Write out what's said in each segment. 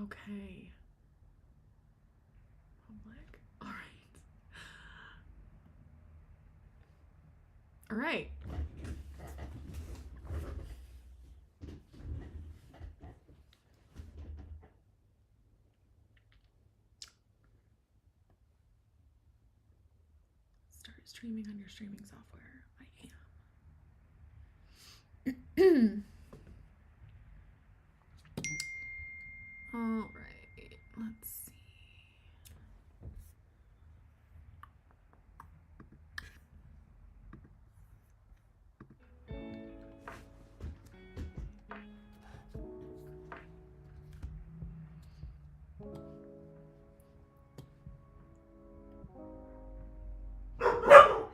Okay. Public. All right. All right. Start streaming on your streaming software. I am. All right. Let's see.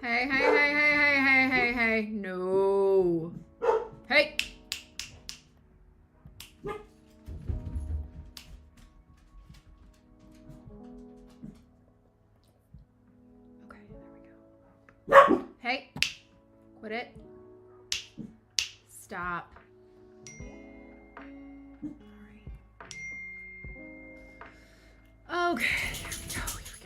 Hey. No. Hey. Okay, there we go. Hey. Quit it. Stop. All right. Okay, here we go.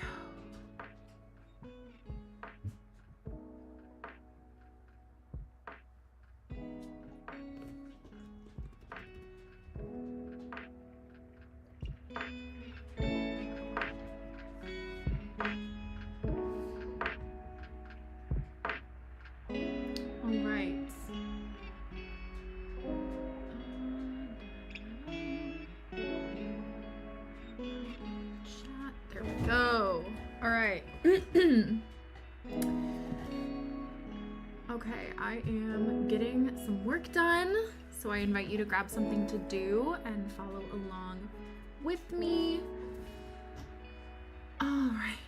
Okay, I am getting some work done, so I invite you to grab something to do and follow along with me. All right.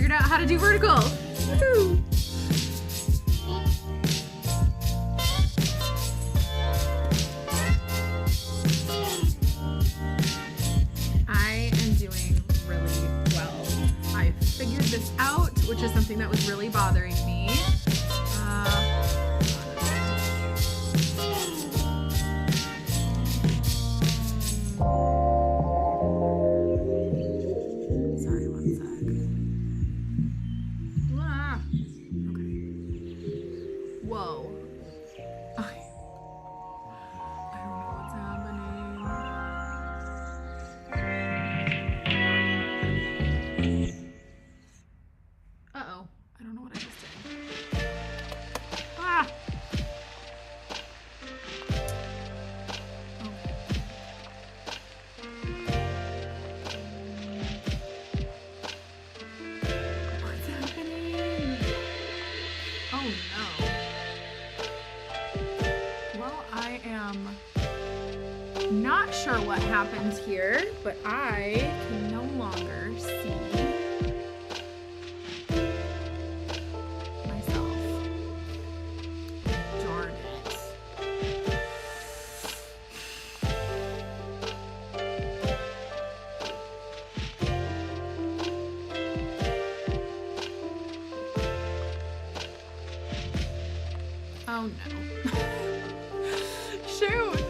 How to do vertical. Woo! I am doing really well. I figured this out, which is something that was really bothering me. happened here, but I can no longer see myself. Darn it. Oh no. Shoot!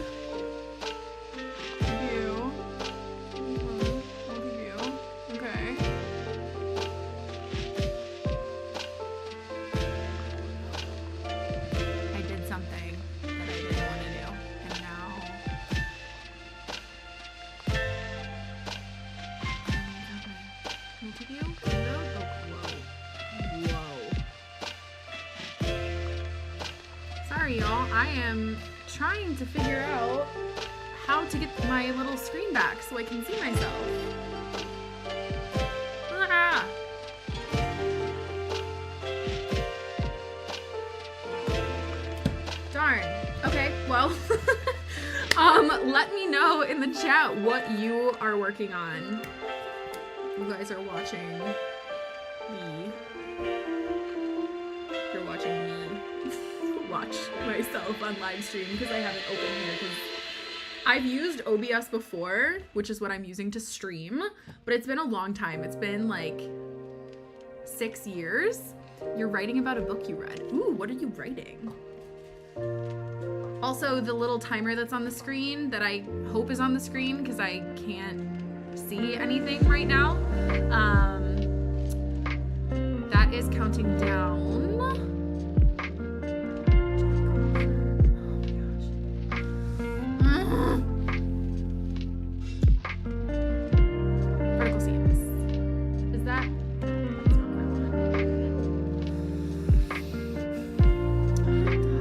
View. Multi-view. Okay. I did something that I didn't want to do, and now multi-view? Oh, whoa. Sorry, y'all. I am trying to figure out how to get my little screen back so I can see myself. Ah. Darn. Okay, well, let me know in the chat what you are working on. You guys are watching me. You're watching me watch myself on live stream because I have it open here because I've used OBS before, which is what I'm using to stream, but it's been a long time. It's been like 6 years. You're writing about a book you read. Ooh, what are you writing? Also, the little timer that's on the screen that I hope is on the screen because I can't see anything right now. That is counting down. Vertical seams. Is that? That's not what I wanted.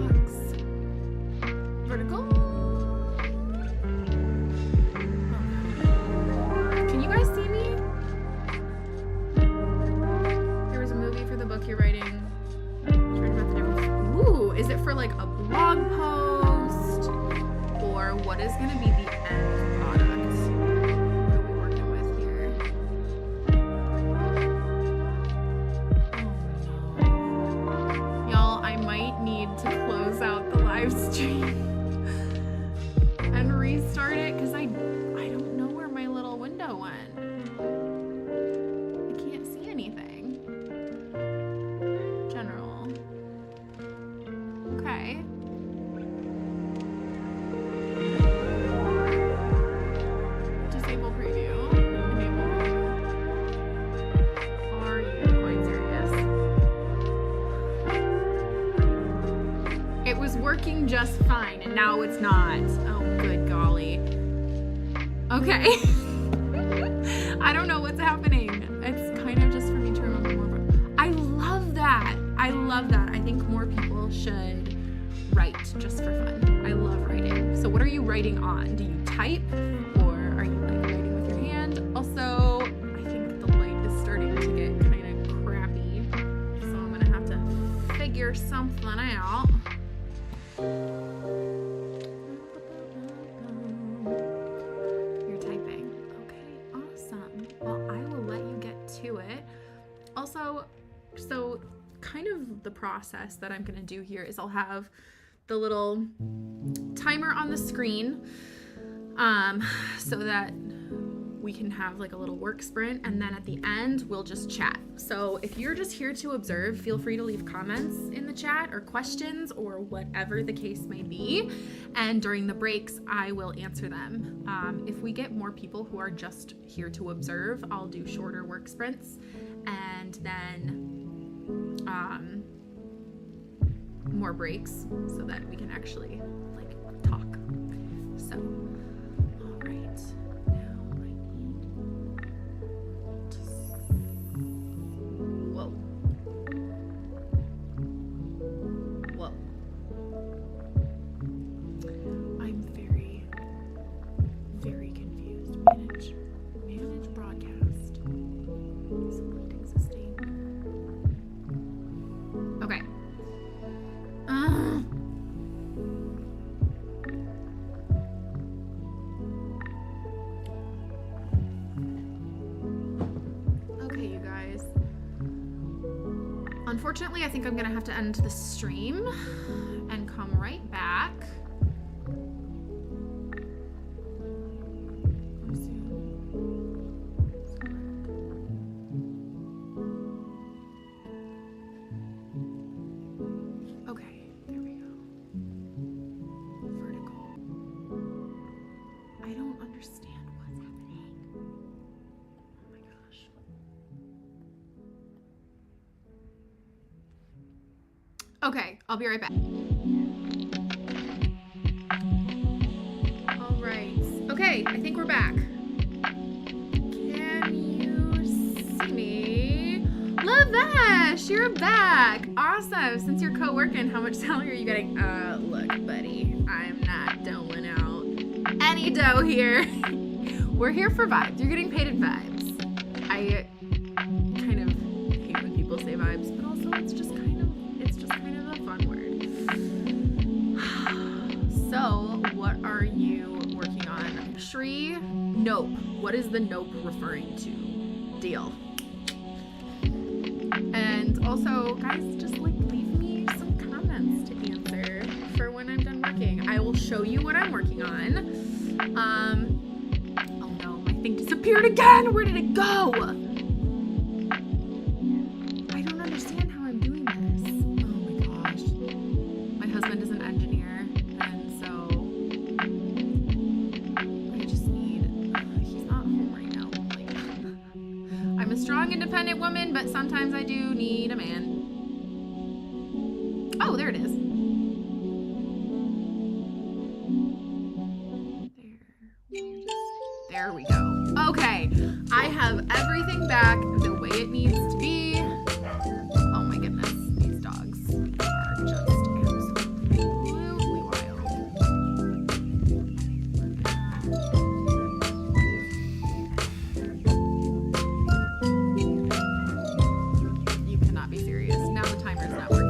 Ducks. Vertical. Can you guys see me? There was a movie for the book you're writing. Ooh, is it for like a blog post? Or what is going to be the end product? What are we working with here? Oh no. Y'all, I might need to close out the live stream and restart it because I don't know where my little window went. I can't see anything. General. Okay. Disable preview. Enable preview. Are you quite serious? It was working just fine, and now it's not. Oh, good golly. Okay. I don't know what's happening. It's kind of just for me to remember more. I love that. I love that. I think more people should write just for fun. I love writing. So what are you writing on? Do you type or are you like writing with your hand? Also, I think the light is starting to get kind of crappy. So I'm gonna have to figure something out. You're typing. Okay, awesome. Well, I will let you get to it. Also, so kind of the process that I'm gonna do here is I'll have the little timer on the screen so that we can have like a little work sprint, and then at the end we'll just chat. So if you're just here to observe, feel free to leave comments in the chat or questions or whatever the case may be, and during the breaks I will answer them. If we get more people who are just here to observe, I'll do shorter work sprints and then more breaks so that we can actually like talk. So, all right, now I need to... Whoa. Whoa. I'm very, very confused. Manage broadcast. Select existing. Okay. unfortunately, I think I'm gonna have to end the stream and come right back. Okay, there we go. Vertical. I don't understand what's happening. Oh my gosh. Okay, I'll be right back. All right. Okay, I think we're back. Can you see me? Lavesh, you're back. Awesome. Since you're co-working, how much salary are you getting? Look, buddy, I'm not doling out any dough here. We're here for vibes. You're getting paid in vibes. I kind of hate when people say vibes, but also it's just kind of a fun word. So, what are you working on? Shri? Nope. What is the nope referring to? Deal. And also, guys, just like leave me some comments to answer for when I'm done working. I will show you what I'm working on. Oh no, my thing disappeared again. Where did it go? I don't understand how I'm doing this. Oh my gosh. My husband is an engineer, and so I just need, he's not home right now. Like, I'm a strong, independent woman, but sometimes I do need a man. Oh, there it is. There we go. Okay, I have everything back the way it needs to be. Oh my goodness, these dogs are just absolutely wild. You cannot be serious. Now the timer's not working.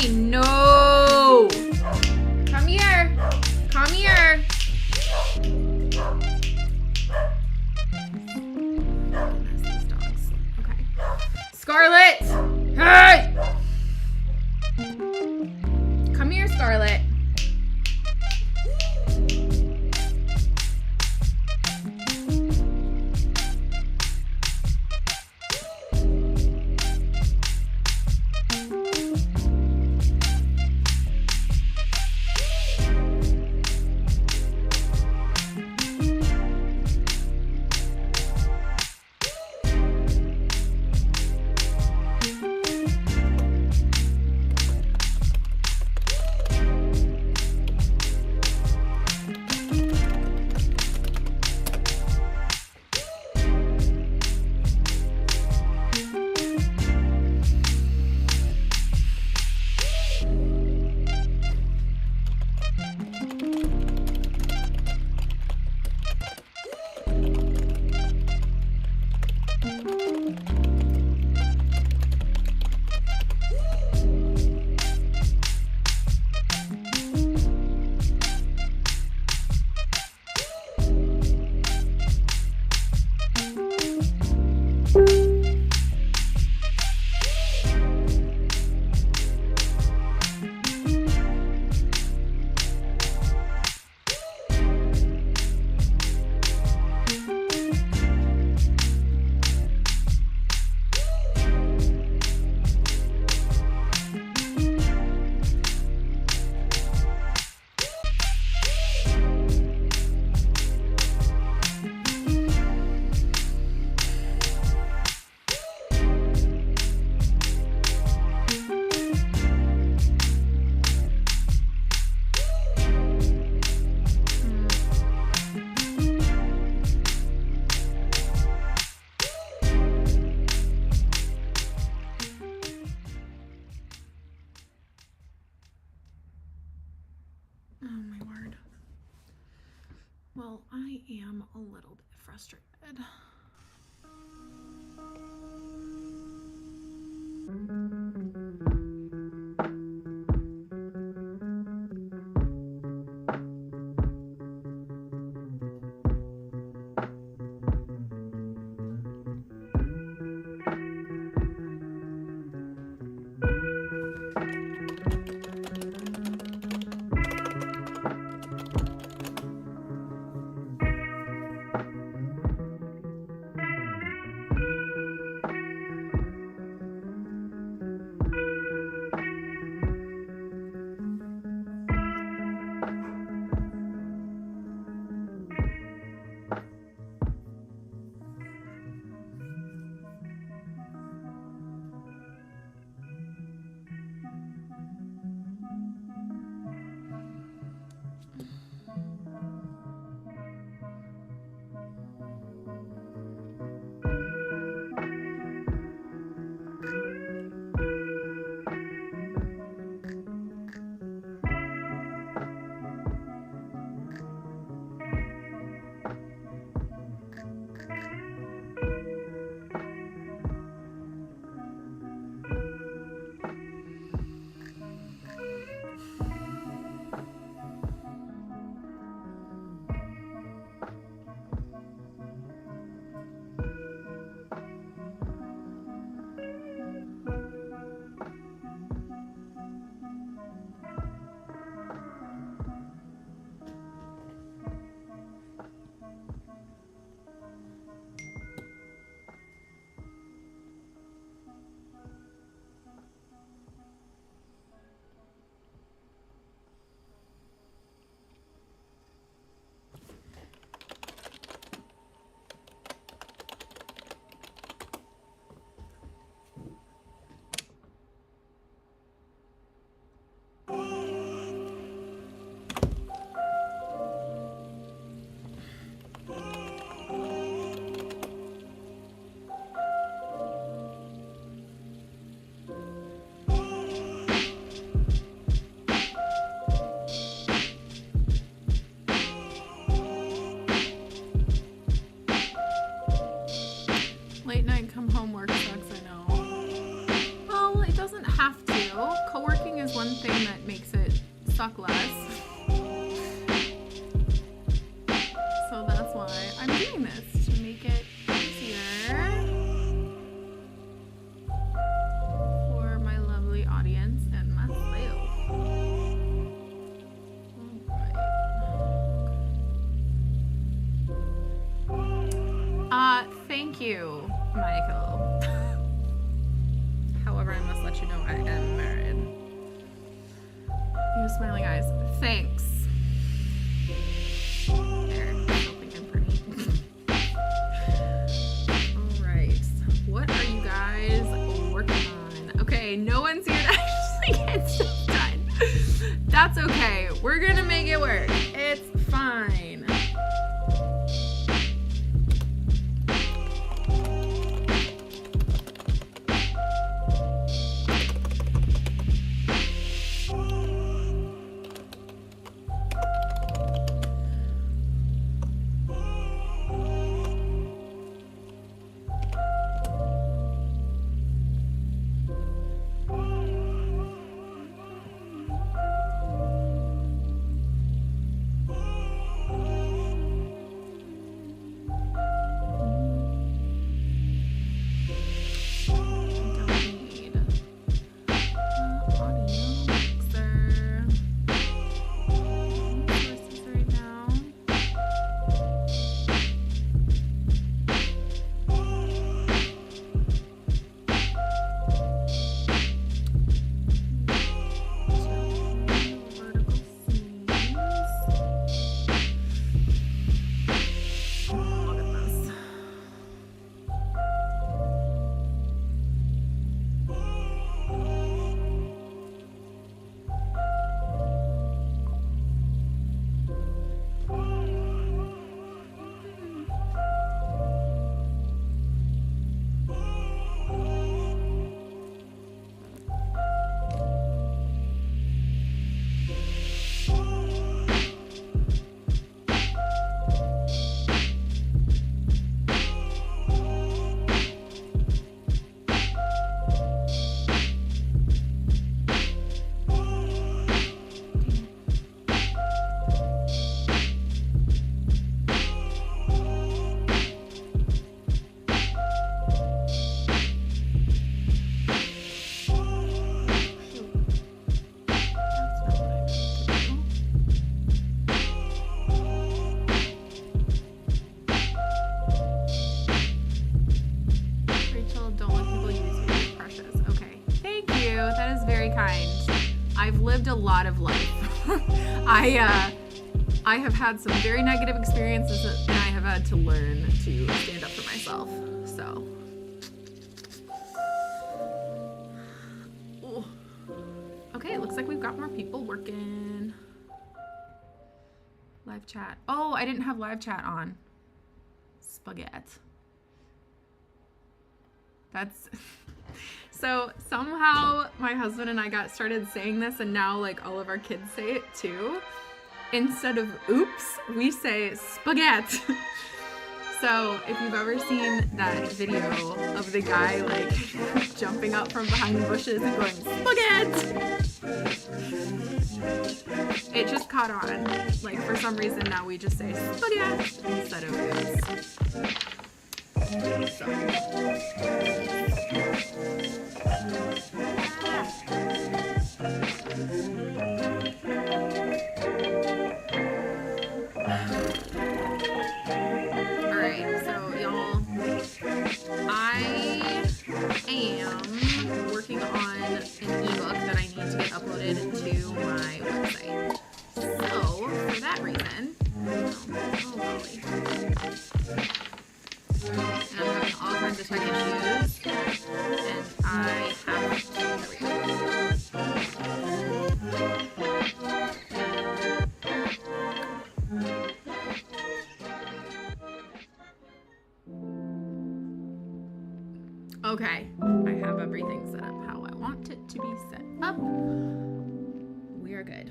No! Come here! Come here! Goodness, these dogs. Okay. Scarlet! Hey! Come here, Scarlet. Oh my word. Well, I am a little bit frustrated. Late night come home work sucks, I know. Well, it doesn't have to. Co-working is one thing that makes it suck less. So that's why I'm doing this, to make it easier for my lovely audience and myself. Alright. Thank you, Michael. However, I must let you know I am married. You have smiling eyes. Thanks. There, I still think I'm pretty. Alright. What are you guys working on? Okay, no one's here to actually get stuff done. That's okay. We're gonna make it work. It's fine. lived a lot of life. I have had some very negative experiences, and I have had to learn to stand up for myself. So, ooh. Okay, it looks like we've got more people working. Live chat. Oh, I didn't have live chat on. Spaghetti. That's so somehow my husband and I got started saying this, and now like all of our kids say it too. Instead of oops, we say spaghetti. So if you've ever seen that video of the guy like jumping up from behind the bushes and going spaghetti, it just caught on. Like for some reason now we just say spaghetti instead of oops. So. Alright, so y'all, I am working on an ebook that I need to get uploaded to my website. So, for that reason, oh golly. And I'm having all kinds of tech issues, and I have, there we go. Okay, I have everything set up how I want it to be set up. We are good.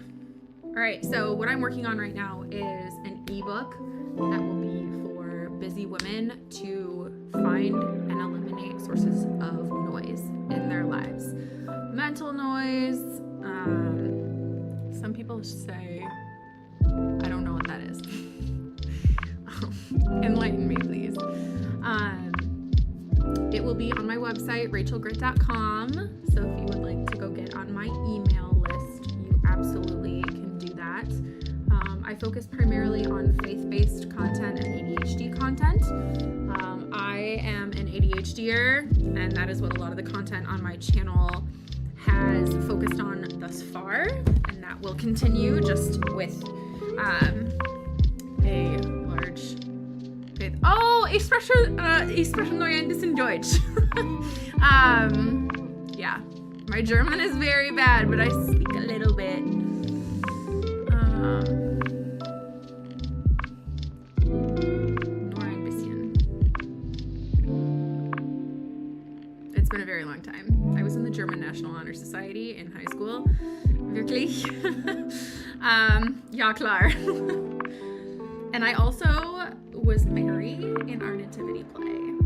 All right, so what I'm working on right now is an ebook that will be for busy women to find and eliminate sources of noise in their lives. Mental noise, some people say, I don't know what that is. Enlighten me, please. It will be on my website, rachelgrit.com. So if you would like to go get on my email list, you absolutely can do that. I focus primarily on faith-based content and ADHD content. I am an ADHDer, and that is what a lot of the content on my channel has focused on thus far, and that will continue just with a large faith. Oh, ich spreche nur ein bisschen Deutsch. Yeah, my German is very bad, but I speak a little bit. Nur ein bisschen. It's been a very long time. I was in the German National Honor Society in high school. Wirklich? Ja, klar. And I also was Mary in our nativity play,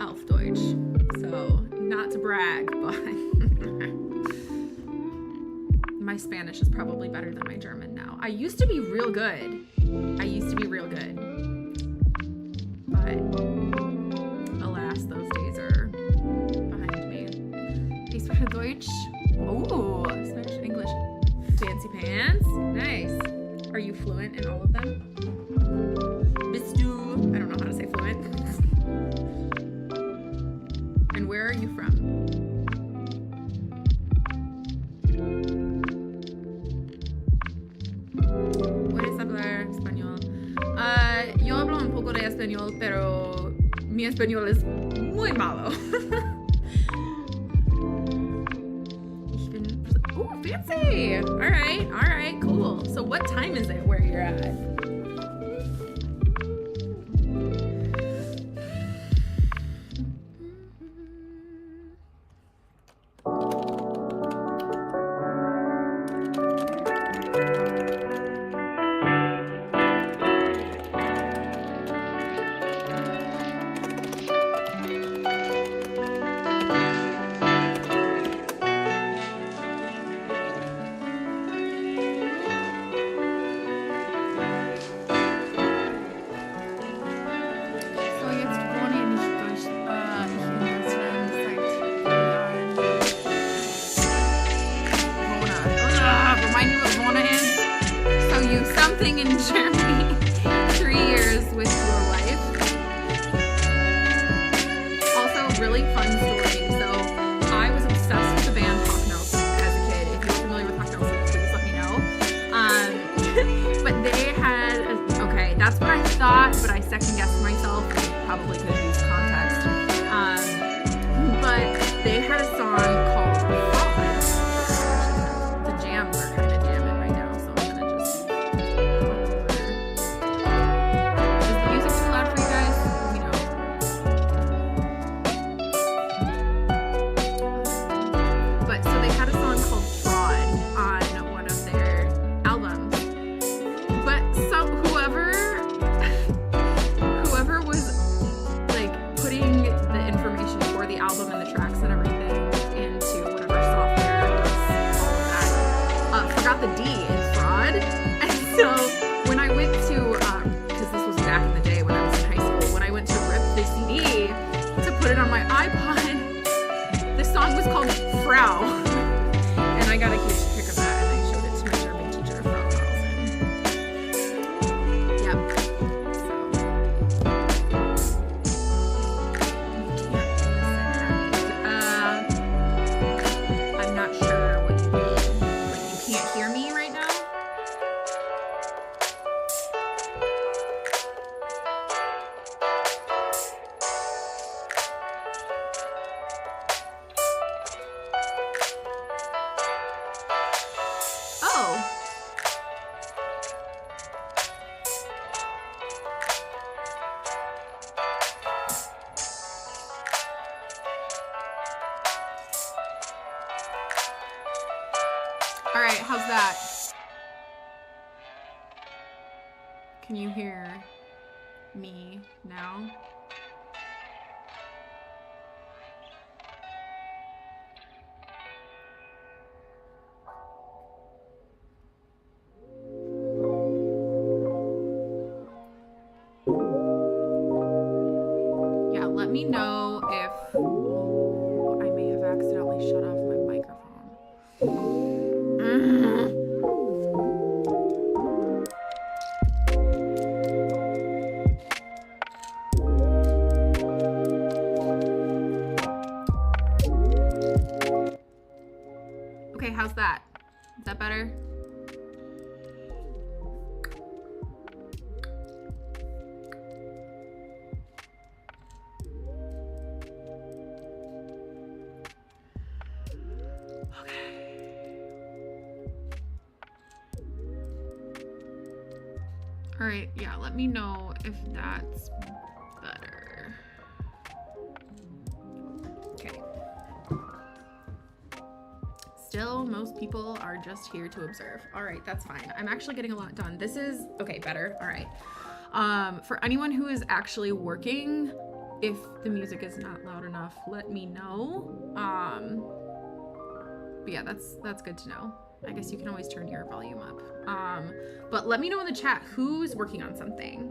auf Deutsch. So, not to brag, but my Spanish is probably better than my German now. I used to be real good. But alas, those days are behind me. Ich spreche Deutsch. Oh, Spanish and English. Fancy pants. Nice. Are you fluent in all of them? Bist du? I don't know how to say fluent. And where are you from? ¿Puedes hablar español? Yo hablo un poco de español, pero mi español es muy malo. Oh, fancy! All right, cool. So what time is it where you're at? In Germany, 3 years with your wife. Also, really fun story. So, I was obsessed with the band Hawk Nelson as a kid. If you're familiar with Hawk Nelson, please thought, but I second guessed myself and probably could have used context. But they had a song called Fraud. The jams are kind of jamming right now, so I'm gonna just. Is the music too loud for you guys? Let me know. But so they had a song called Fraud on one of their albums. But whoever was like putting the information for the album and the tracks and everything into whatever software does all of that, forgot the D in Fraud. And so when I went to, because this was back in the day when I was in high school, when I went to rip the CD to put it on my iPod, the song was called Frau. And I got a huge kick of that, and I showed it to my German teacher, Frau Carlson. Yep. So. I'm not sure what you mean. Like, you can't hear me right now? Oh. All right, how's that? Can you hear me now? Yeah, let me know if I may have accidentally shut off my microphone. Okay, how's that? Is that better? All right, yeah, let me know if that's better. Okay. Still, most people are just here to observe. All right, that's fine. I'm actually getting a lot done. This is, okay, better. All right. For anyone who is actually working, if the music is not loud enough, let me know. But yeah, that's good to know. I guess you can always turn your volume up. But let me know in the chat who's working on something.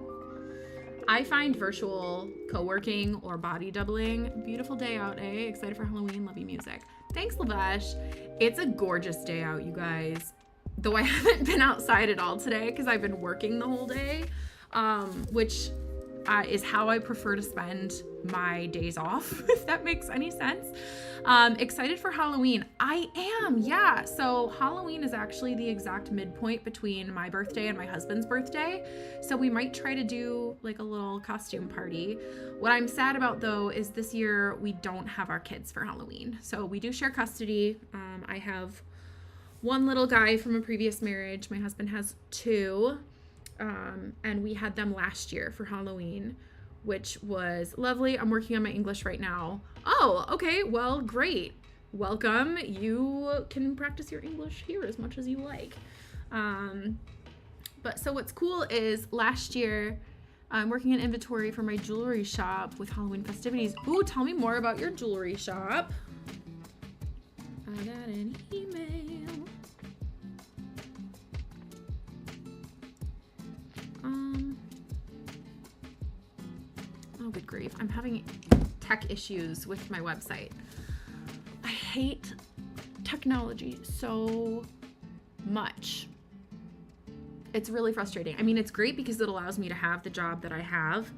I find virtual co-working or body doubling. Beautiful day out, eh? Excited for Halloween, love you music. Thanks, Lavesh. It's a gorgeous day out, you guys. Though I haven't been outside at all today because I've been working the whole day, which is how I prefer to spend my days off, if that makes any sense. Excited for Halloween. I am, yeah. So Halloween is actually the exact midpoint between my birthday and my husband's birthday. So we might try to do like a little costume party. What I'm sad about though is this year we don't have our kids for Halloween. So we do share custody. I have one little guy from a previous marriage. My husband has two. And we had them last year for Halloween, which was lovely. I'm working on my English right now. Oh, okay. Well, great. Welcome. You can practice your English here as much as you like. But so what's cool is last year I'm working in inventory for my jewelry shop with Halloween festivities. Ooh, tell me more about your jewelry shop. I got an email. Oh, good grief. I'm having tech issues with my website. I hate technology so much. It's really frustrating. I mean, it's great because it allows me to have the job that I have.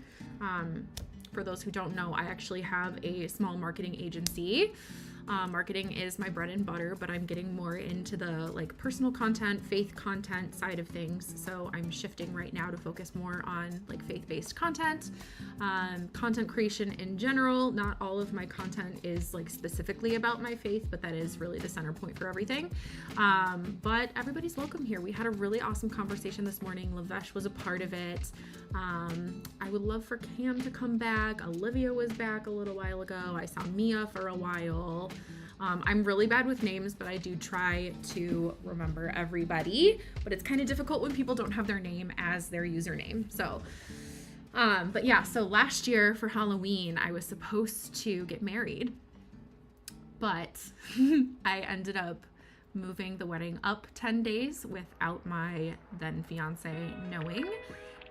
For those who don't know, I actually have a small marketing agency. Marketing is my bread and butter, but I'm getting more into the like personal content, faith content side of things. So I'm shifting right now to focus more on like faith-based content, content creation in general. Not all of my content is like specifically about my faith, but that is really the center point for everything. But everybody's welcome here. We had a really awesome conversation this morning. Lavesh was a part of it. I would love for Cam to come back. Olivia was back a little while ago. I saw Mia for a while. I'm really bad with names, but I do try to remember everybody. But it's kind of difficult when people don't have their name as their username. So, but yeah, so last year for Halloween, I was supposed to get married, but I ended up moving the wedding up 10 days without my then fiance knowing.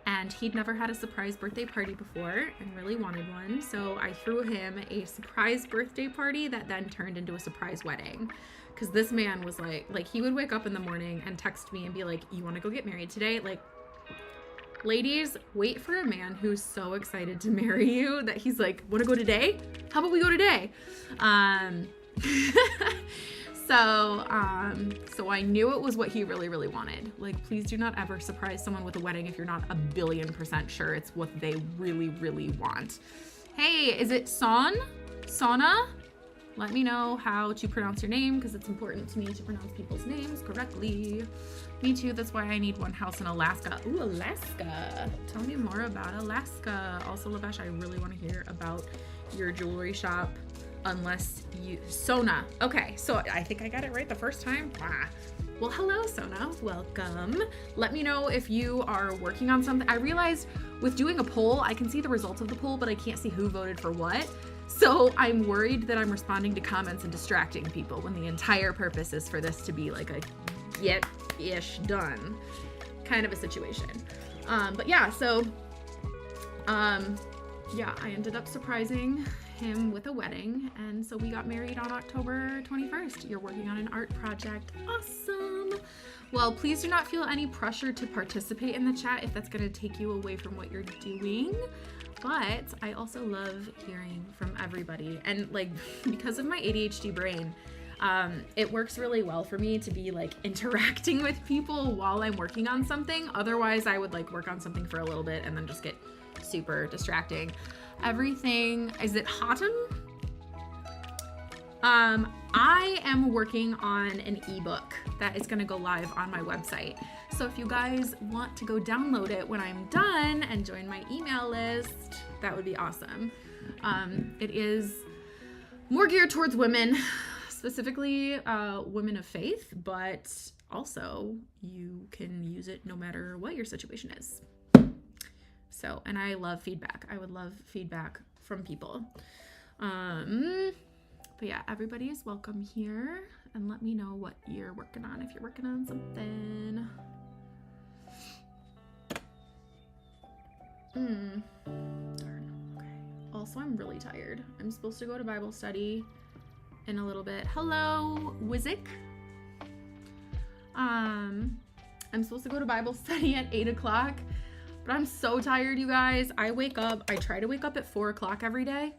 And he'd never had a surprise birthday party before and really wanted one. So I threw him a surprise birthday party that then turned into a surprise wedding. Because this man was like he would wake up in the morning and text me and be like, you want to go get married today? Like, ladies, wait for a man who's so excited to marry you that he's like, want to go today? How about we go today? So I knew it was what he really, really wanted. Like, please do not ever surprise someone with a wedding if you're not 1,000,000,000% sure it's what they really, really want. Hey, is it Sana? Let me know how to pronounce your name because it's important to me to pronounce people's names correctly. Me too, that's why I need one house in Alaska. Ooh, Alaska. Tell me more about Alaska. Also, Lavesh, I really want to hear about your jewelry shop. Unless you, Sona. Okay, so I think I got it right the first time. Well, hello, Sona. Welcome. Let me know if you are working on something. I realized with doing a poll, I can see the results of the poll, but I can't see who voted for what. So I'm worried that I'm responding to comments and distracting people when the entire purpose is for this to be like a yep-ish done kind of a situation. But yeah, so yeah, I ended up surprising him with a wedding, and so we got married on October 21st. You're working on an art project. Awesome. Well, please do not feel any pressure to participate in the chat if that's going to take you away from what you're doing. But I also love hearing from everybody, and like because of my ADHD brain, it works really well for me to be like interacting with people while I'm working on something. Otherwise, I would like work on something for a little bit and then just get super distracting. Everything, is it Houghton? I am working on an ebook that is going to go live on my website. So if you guys want to go download it when I'm done and join my email list, that would be awesome. It is more geared towards women, specifically women of faith, but also you can use it no matter what your situation is. So, and I love feedback. I would love feedback from people. But yeah, everybody is welcome here, and let me know what you're working on if you're working on something. Darn. Okay. Also, I'm really tired. I'm supposed to go to Bible study in a little bit. Hello, Wizik. I'm supposed to go to Bible study at 8 o'clock. But I'm so tired, you guys. I try to wake up at 4 o'clock every day.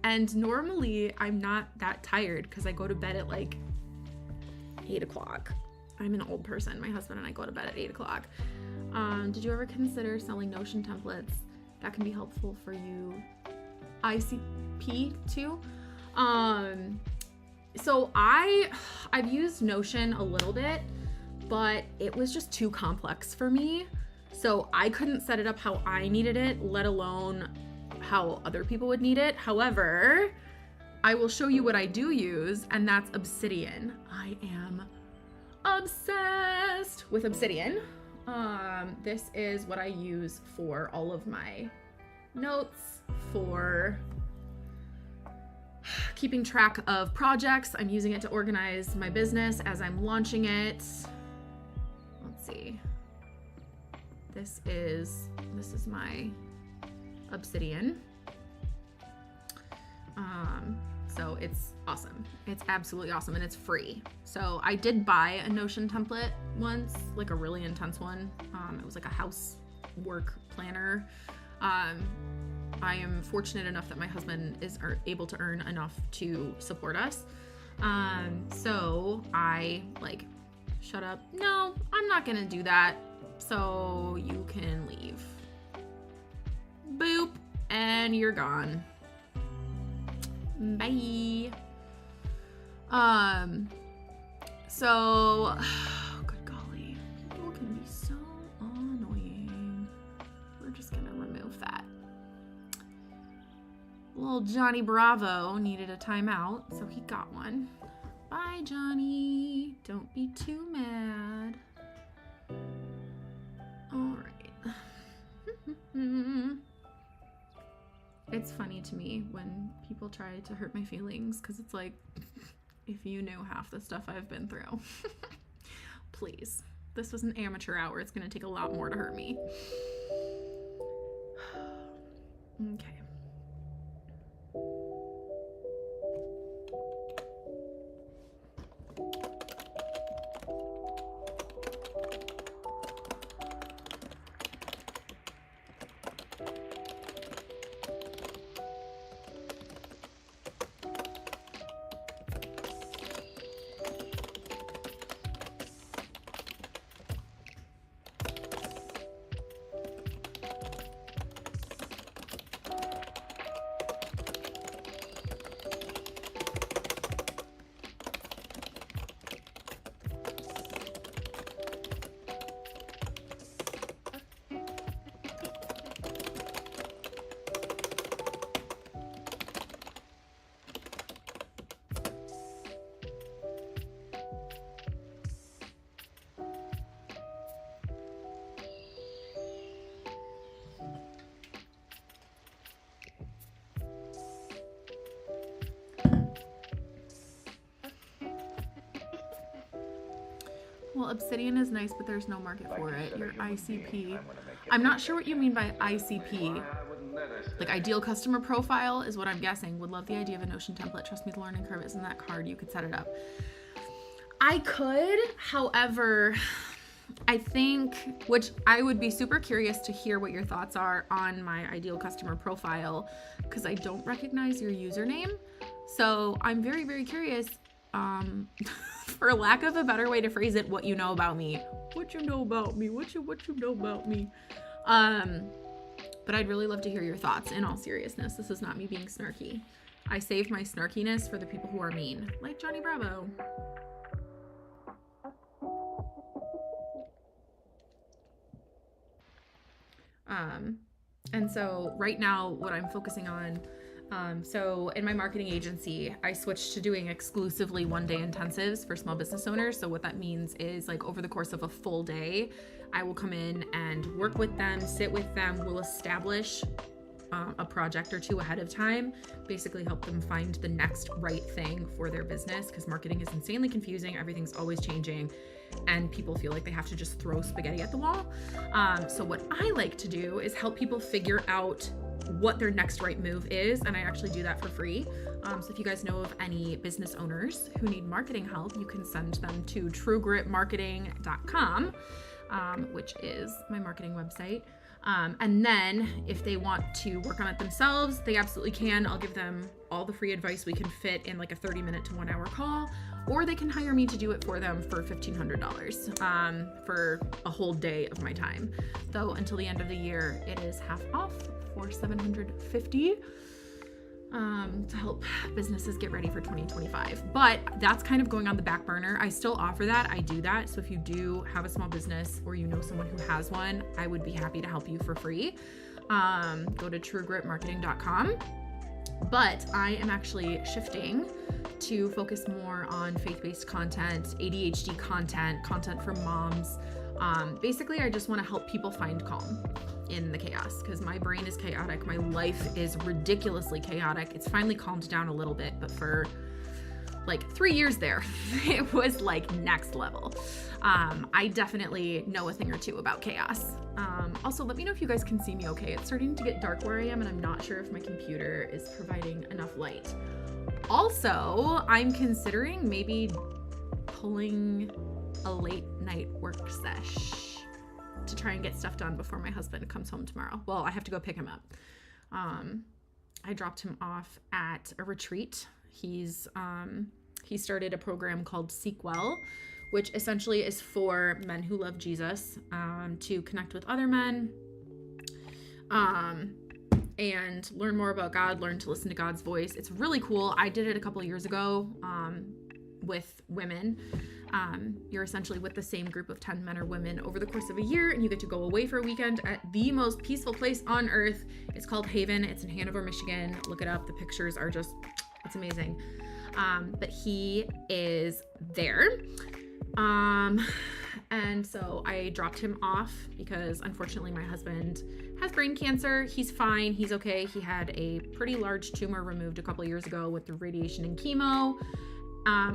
And normally I'm not that tired because I go to bed at like 8 o'clock. I'm an old person. My husband and I go to bed at 8 o'clock. Did you ever consider selling Notion templates? That can be helpful for you. ICP too. So I've used Notion a little bit, but it was just too complex for me. So I couldn't set it up how I needed it, let alone how other people would need it. However, I will show you what I do use, and that's Obsidian. I am obsessed with Obsidian. This is what I use for all of my notes, for keeping track of projects. I'm using it to organize my business as I'm launching it. Let's see. This is my Obsidian. So it's awesome. It's absolutely awesome, and it's free. So I did buy a Notion template once, like a really intense one. It was like a housework planner. I am fortunate enough that my husband is able to earn enough to support us. So I like, shut up. No, I'm not gonna do that. So you can leave. Boop, and you're gone. Bye. So, good golly, people can be so annoying. We're just gonna remove that. Little Johnny Bravo needed a timeout, so he got one. Bye, Johnny. Don't be too mad. All right. It's funny to me when people try to hurt my feelings, because it's like, if you knew half the stuff I've been through. Please. This was an amateur hour. It's going to take a lot more to hurt me. Okay. Well, Obsidian is nice, but there's no market for it. Your ICP. I'm not sure what you mean by ICP. Like ideal customer profile is what I'm guessing. Would love the idea of a Notion template. Trust me, the learning curve isn't that hard. You could set it up. I could, however, I think, which I would be super curious to hear what your thoughts are on my ideal customer profile, because I don't recognize your username. So I'm very, very curious. For lack of a better way to phrase it, what you know about me. What you know about me. What you know about me. But I'd really love to hear your thoughts in all seriousness. This is not me being snarky. I save my snarkiness for the people who are mean, like Johnny Bravo. And so right now what I'm focusing on, so in my marketing agency, I switched to doing exclusively one-day intensives for small business owners. So what that means is, like, over the course of a full day, I will come in and work with them, sit with them, we'll establish a project or two ahead of time, basically help them find the next right thing for their business, because marketing is insanely confusing. Everything's always changing and people feel like they have to just throw spaghetti at the wall. So what I like to do is help people figure out what their next right move is, and I actually do that for free. So if you guys know of any business owners who need marketing help, you can send them to truegritmarketing.com, which is my marketing website. And then if they want to work on it themselves, they absolutely can. I'll give them all the free advice we can fit in like a 30-minute to 1 hour call, or they can hire me to do it for them for $1,500 for a whole day of my time. Though until the end of the year, it is half off for $750 to help businesses get ready for 2025. But that's kind of going on the back burner. I still offer that. I do that. So if you do have a small business or you know someone who has one, I would be happy to help you for free. Go to truegritmarketing.com. But I am actually shifting to focus more on faith-based content, ADHD content for moms. Basically, I just want to help people find calm in the chaos, because my brain is chaotic. My life is ridiculously chaotic. It's finally calmed down a little bit, but for like 3 years there, it was like next level. I definitely know a thing or two about chaos. Also, let me know if you guys can see me okay. It's starting to get dark where I am, and I'm not sure if my computer is providing enough light. Also, I'm considering maybe pulling a late night work sesh to try and get stuff done before my husband comes home tomorrow. Well, I have to go pick him up. I dropped him off at a retreat. He started a program called Seek Well, which essentially is for men who love Jesus, to connect with other men, and learn more about God, learn to listen to God's voice. It's really cool. I did it a couple years ago, with women. You're essentially with the same group of 10 men or women over the course of a year, and you get to go away for a weekend at the most peaceful place on earth. It's called Haven. It's in Hanover, Michigan. Look it up. The pictures are just, it's amazing. But he is there. And so I dropped him off because unfortunately my husband has brain cancer. He's fine. He's okay. He had a pretty large tumor removed a couple years ago with the radiation and chemo.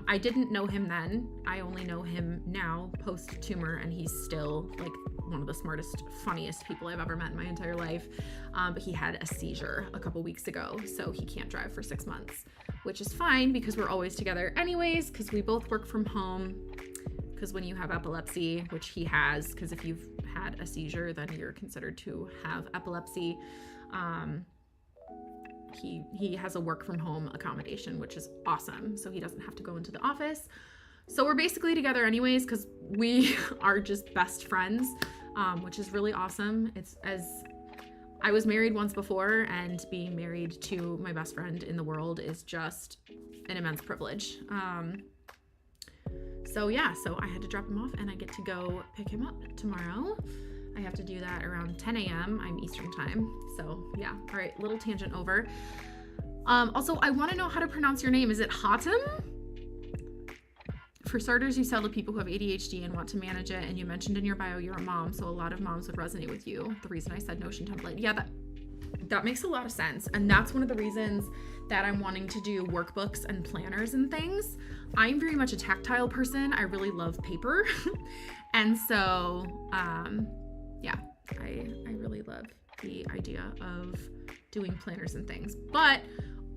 I didn't know him then. I only know him now post-tumor, and he's still like one of the smartest, funniest people I've ever met in my entire life. But he had a seizure a couple weeks ago, so he can't drive for 6 months, which is fine because we're always together anyways, because we both work from home. Because when you have epilepsy, which he has, because if you've had a seizure, then you're considered to have epilepsy. He has a work from home accommodation, which is awesome. So he doesn't have to go into the office. So we're basically together anyways, because we are just best friends, which is really awesome. It's as I was married once before, and being married to my best friend in the world is just an immense privilege. So I had to drop him off, and I get to go pick him up tomorrow. I have to do that around 10 a.m. I'm Eastern time. So yeah, all right, little tangent over. Also, I want to know how to pronounce your name. Is it Hatem? For starters, you sell to people who have ADHD and want to manage it, and you mentioned in your bio you're a mom, so a lot of moms would resonate with you. The reason I said Notion template. Yeah, that makes a lot of sense. And that's one of the reasons that I'm wanting to do workbooks and planners and things. I'm very much a tactile person. I really love paper. And so, I really love the idea of doing planners and things. But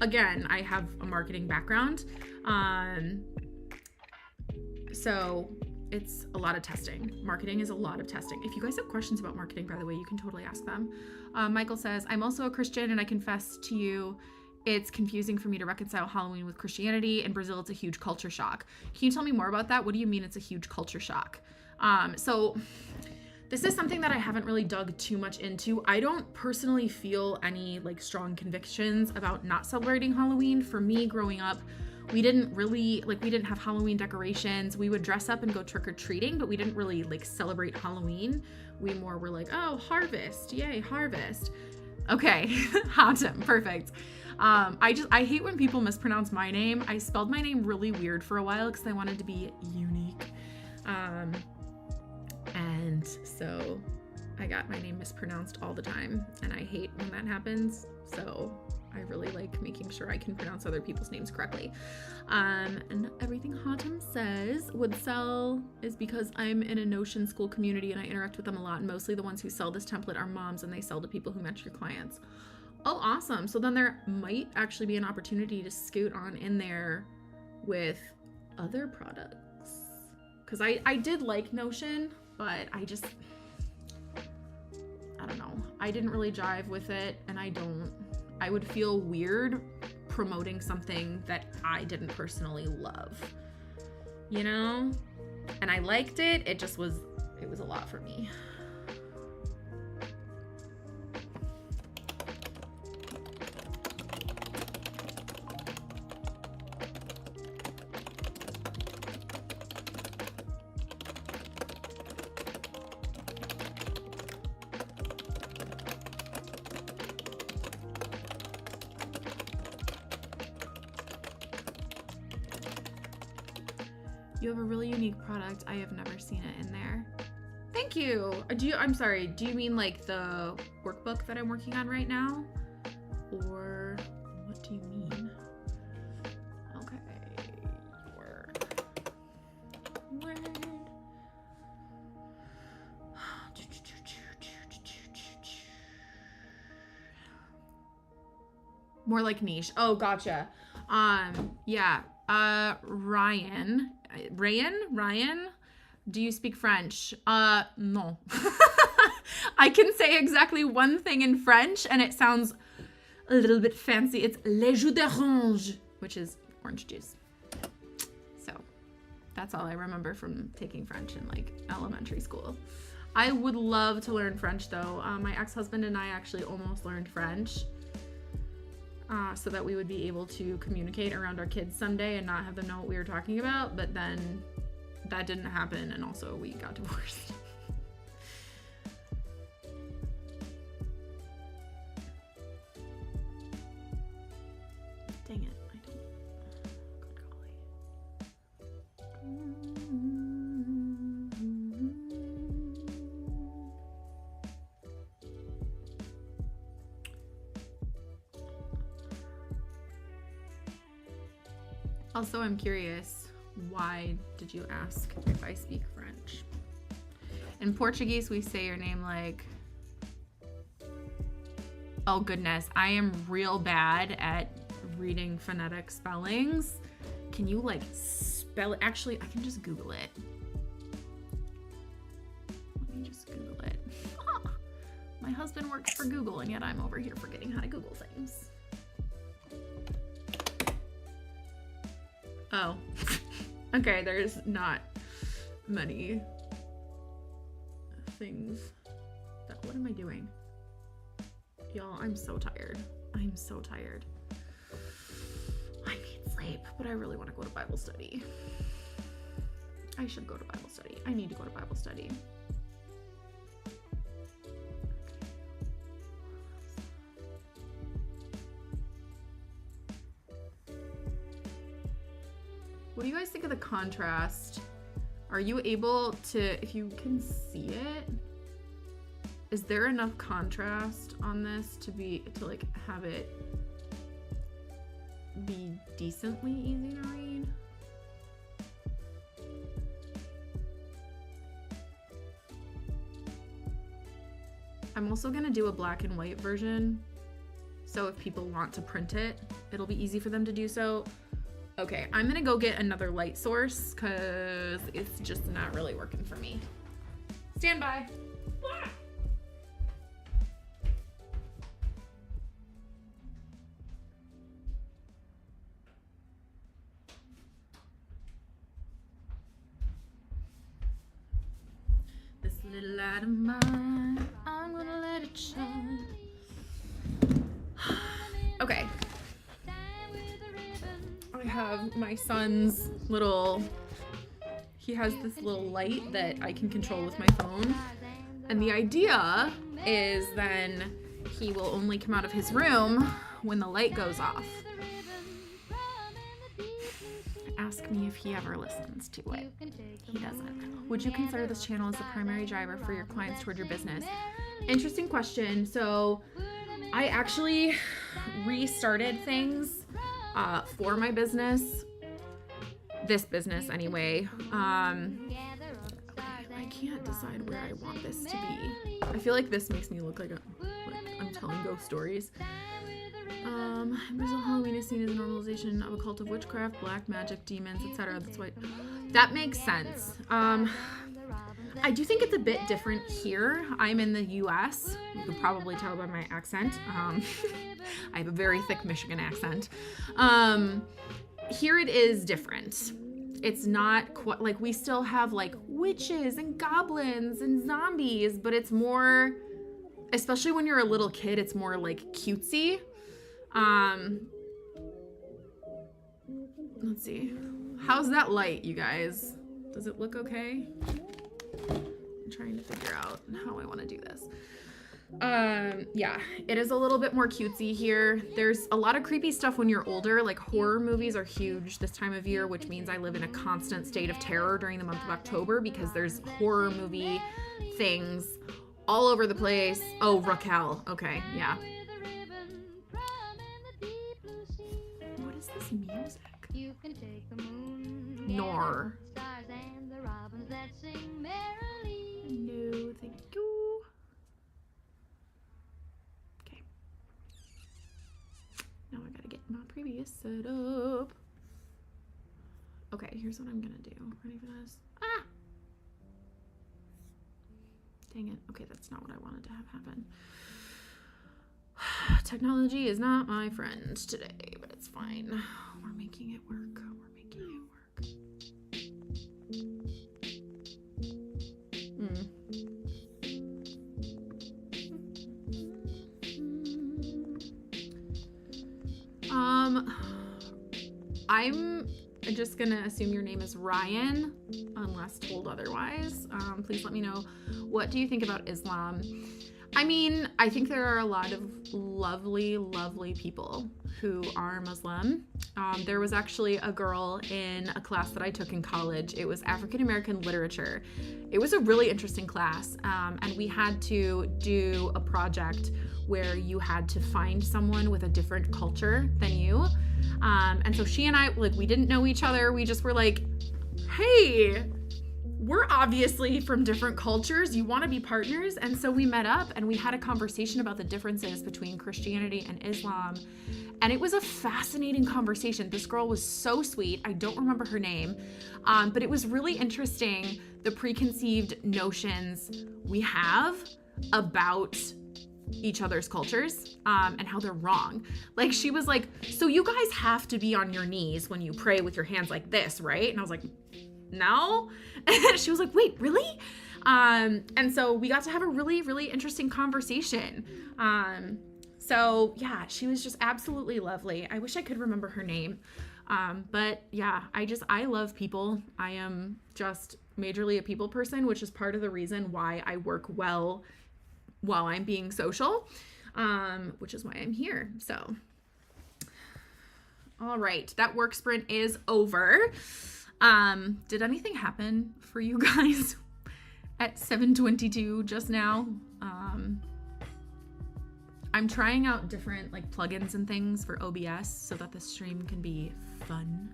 again, I have a marketing background. So it's a lot of testing. Marketing is a lot of testing. If you guys have questions about marketing, by the way, you can totally ask them. Michael says, I'm also a Christian, and I confess to you, it's confusing for me to reconcile Halloween with Christianity. In Brazil, it's a huge culture shock. Can you tell me more about that? What do you mean it's a huge culture shock? So this is something that I haven't really dug too much into. I don't personally feel any like strong convictions about not celebrating Halloween. For me, growing up, we didn't have Halloween decorations. We would dress up and go trick-or-treating, but we didn't really like celebrate Halloween. We more were like, oh, harvest, yay, harvest. Okay, Hatem, perfect. I hate when people mispronounce my name. I spelled my name really weird for a while because I wanted to be unique. And so I got my name mispronounced all the time, and I hate when that happens. So I really like making sure I can pronounce other people's names correctly. And everything Hatem says would sell is because I'm in a Notion school community and I interact with them a lot. And mostly the ones who sell this template are moms, and they sell to people who match your clients. Oh, awesome. So then there might actually be an opportunity to scoot on in there with other products. Because I did like Notion, but I don't know. I didn't really jive with it, and I would feel weird promoting something that I didn't personally love, you know? And I liked it. It was a lot for me. You have a really unique product. I have never seen it in there. Thank you. I'm sorry. Do you mean like the workbook that I'm working on right now? Or what do you mean? Okay. Word. More like niche. Oh, gotcha. Yeah. Ryan, do you speak French? No. I can say exactly one thing in French and it sounds a little bit fancy. It's le jus d'orange, which is orange juice. So that's all I remember from taking French in like elementary school. I would love to learn French though. My ex-husband and I actually almost learned French so that we would be able to communicate around our kids someday and not have them know what we were talking about. But then that didn't happen, and also we got divorced. Dang it, I don't. Good golly. Also, I'm curious, why did you ask if I speak French? In Portuguese, we say your name like, oh goodness, I am real bad at reading phonetic spellings. Can you like spell it? Actually, I can just Google it. Let me just Google it. My husband works for Google, and yet I'm over here forgetting how to Google things. Oh, okay, there's not many things that, what am I doing? Y'all, I'm so tired. I'm so tired. I need sleep, but I really want to go to Bible study. I should go to Bible study. I need to go to Bible study. What do you guys think of the contrast? Are you able to, if you can see it, is there enough contrast on this to like have it be decently easy to read? I'm also gonna do a black and white version, so if people want to print it, it'll be easy for them to do so. Okay, I'm gonna go get another light source because it's just not really working for me. Stand by. This little light of mine, I'm gonna let it shine. Okay. I have my son's little, he has this little light that I can control with my phone. And the idea is then he will only come out of his room when the light goes off. Ask me if he ever listens to it. He doesn't. Would you consider this channel as the primary driver for your clients toward your business? Interesting question. So I actually restarted things for my business, this business anyway. I can't decide where I want this to be. I feel like this makes me look like I'm telling ghost stories. Brazil Halloween is seen as a normalization of a cult of witchcraft, black magic, demons, etc. That's why that makes sense. I do think it's a bit different here. I'm in the US. You could probably tell by my accent. I have a very thick Michigan accent. Here it is different. It's not quite like, we still have like witches and goblins and zombies, but it's more, especially when you're a little kid, it's more like cutesy. Let's see. How's that light, you guys? Does it look okay? I'm trying to figure out how I want to do this. Yeah, it is a little bit more cutesy here. There's a lot of creepy stuff when you're older. Like horror movies are huge this time of year, which means I live in a constant state of terror during the month of October because there's horror movie things all over the place. Oh, Raquel. Okay, yeah. What is this music? Nor. No, thank you. Okay. Now I gotta get my previous setup. Okay, here's what I'm gonna do. Ready for this? Ah! Dang it. Okay, that's not what I wanted to have happen. Technology is not my friend today, but it's fine. We're making it work. We're making it work. I'm just gonna assume your name is Ryan, unless told otherwise. Please let me know, what do you think about Islam? I mean, I think there are a lot of lovely, lovely people who are Muslim. There was actually a girl in a class that I took in college. It was African American literature. It was a really interesting class, and we had to do a project where you had to find someone with a different culture than you. And so she and I, like, we didn't know each other. We just were like, hey, we're obviously from different cultures. You want to be partners? And so we met up and we had a conversation about the differences between Christianity and Islam. And it was a fascinating conversation. This girl was so sweet. I don't remember her name, but it was really interesting, the preconceived notions we have about each other's cultures, and how they're wrong. Like, she was like, so you guys have to be on your knees when you pray with your hands like this, right? And I was like, no. And she was like, wait, really? And so we got to have a really, really interesting conversation. So yeah, she was just absolutely lovely. I wish I could remember her name. But yeah, I love people. I am just majorly a people person, which is part of the reason why I work well while I'm being social, which is why I'm here. So, all right, that work sprint is over. Did anything happen for you guys at 7:22 just now? I'm trying out different like plugins and things for OBS so that the stream can be fun,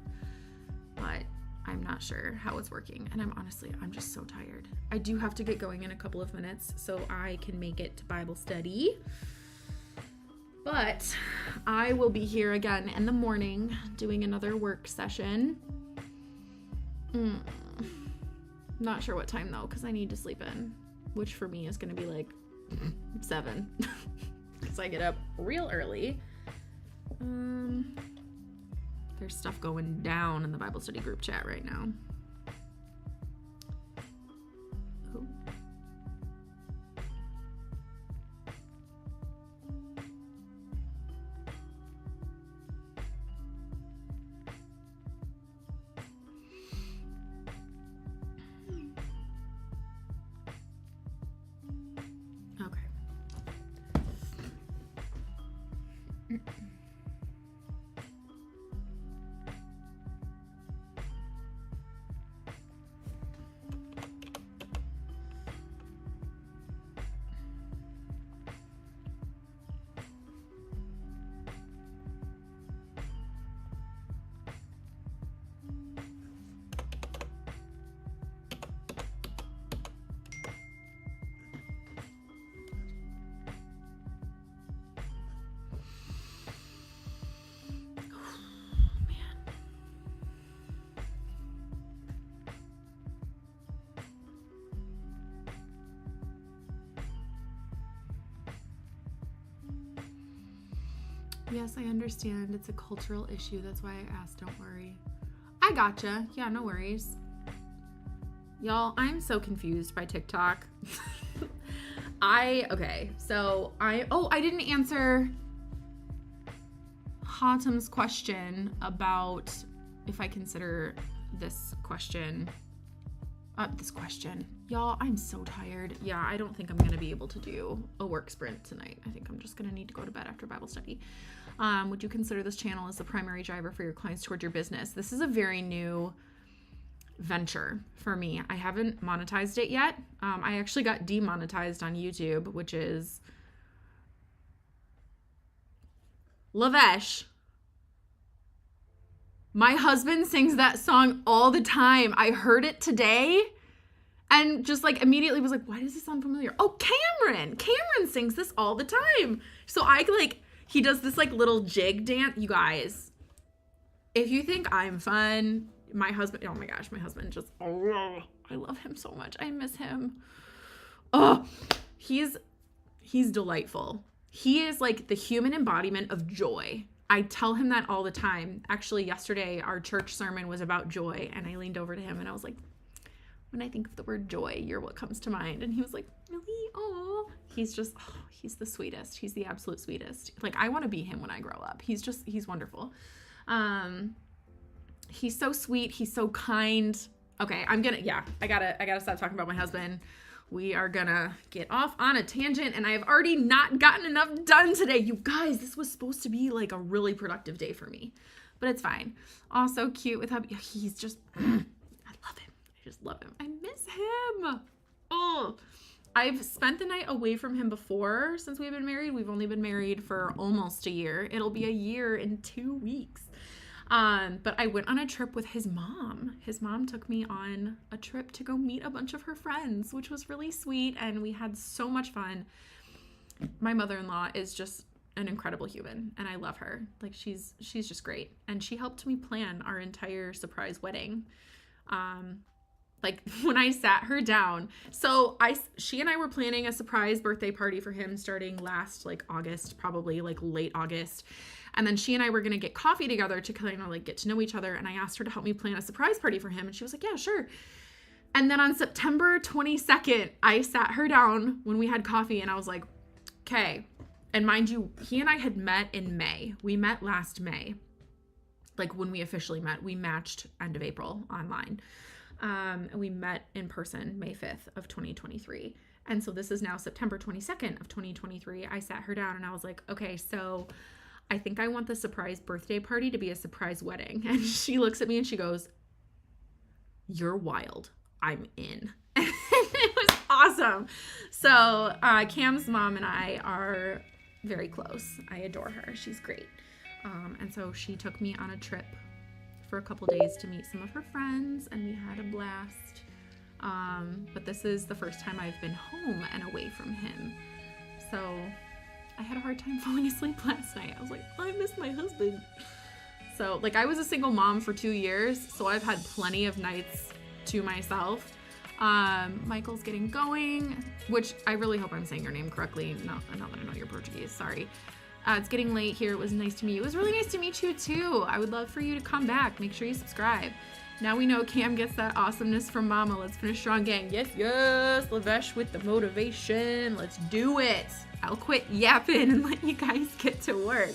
but I'm not sure how it's working, and I'm just so tired. I do have to get going in a couple of minutes so I can make it to Bible study, but I will be here again in the morning doing another work session. Not sure what time though, because I need to sleep in, which for me is going to be like 7 because I get up real early. There's stuff going down in the Bible study group chat right now. Ooh. Okay. Yes, I understand. It's a cultural issue. That's why I asked. Don't worry. I gotcha. Yeah, no worries. Y'all, I'm so confused by TikTok. I didn't answer Hatem's question about if I consider this question. Y'all, I'm so tired. Yeah, I don't think I'm going to be able to do a work sprint tonight. I think I'm just going to need to go to bed after Bible study. Would you consider this channel as the primary driver for your clients toward your business? This is a very new venture for me. I haven't monetized it yet. I actually got demonetized on YouTube, which is Lavesh. My husband sings that song all the time. I heard it today and just like immediately was like, why does this sound familiar? Oh, Cameron sings this all the time. So he does this like little jig dance. You guys, if you think I'm fun, my husband, oh my gosh, my husband just, I love him so much. I miss him. Oh, he's delightful. he is like the human embodiment of joy. I tell him that all the time. Actually, yesterday our church sermon was about joy, and I leaned over to him and I was like, when I think of the word joy, you're what comes to mind. And he was like, really? Oh, he's the sweetest. He's the absolute sweetest. Like, I want to be him when I grow up. He's wonderful. He's so sweet. He's so kind. Okay, I gotta stop talking about my husband. We are gonna get off on a tangent, and I have already not gotten enough done today. You guys, this was supposed to be like a really productive day for me, but it's fine. Also cute with hubby. He's just, I love him. I just love him. I miss him. Oh, I've spent the night away from him before since we've been married. We've only been married for almost a year. It'll be a year in 2 weeks. But I went on a trip with his mom. His mom took me on a trip to go meet a bunch of her friends, which was really sweet, and we had so much fun. My mother-in-law is just an incredible human, and I love her. Like, she's just great. And she helped me plan our entire surprise wedding. Like, when I sat her down, she and I were planning a surprise birthday party for him starting last, like, August, probably, like, late August. And then she and I were going to get coffee together to kind of, like, get to know each other. And I asked her to help me plan a surprise party for him. And she was like, yeah, sure. And then on September 22nd, I sat her down when we had coffee, and I was like, okay. And mind you, he and I had met in May. We met last May. Like, when we officially met, we matched end of April online. And we met in person May 5th of 2023. And so this is now September 22nd of 2023. I sat her down and I was like, okay, so I think I want the surprise birthday party to be a surprise wedding. And she looks at me and she goes, you're wild. I'm in. It was awesome. So Cam's mom and I are very close. I adore her. She's great. And so she took me on a trip for a couple days to meet some of her friends, and we had a blast. But this is the first time I've been home and away from him. So I had a hard time falling asleep last night. I was like, I miss my husband. So, like, I was a single mom for 2 years, so I've had plenty of nights to myself. Michael's getting going, which I really hope I'm saying your name correctly. Not that I know you're Portuguese, sorry. It's getting late here. It was nice to meet you. It was really nice to meet you too. I would love for you to come back. Make sure you subscribe. Now we know Cam gets that awesomeness from mama. Let's finish strong, gang. Yes, yes. Lavesh with the motivation. Let's do it. I'll quit yapping and let you guys get to work.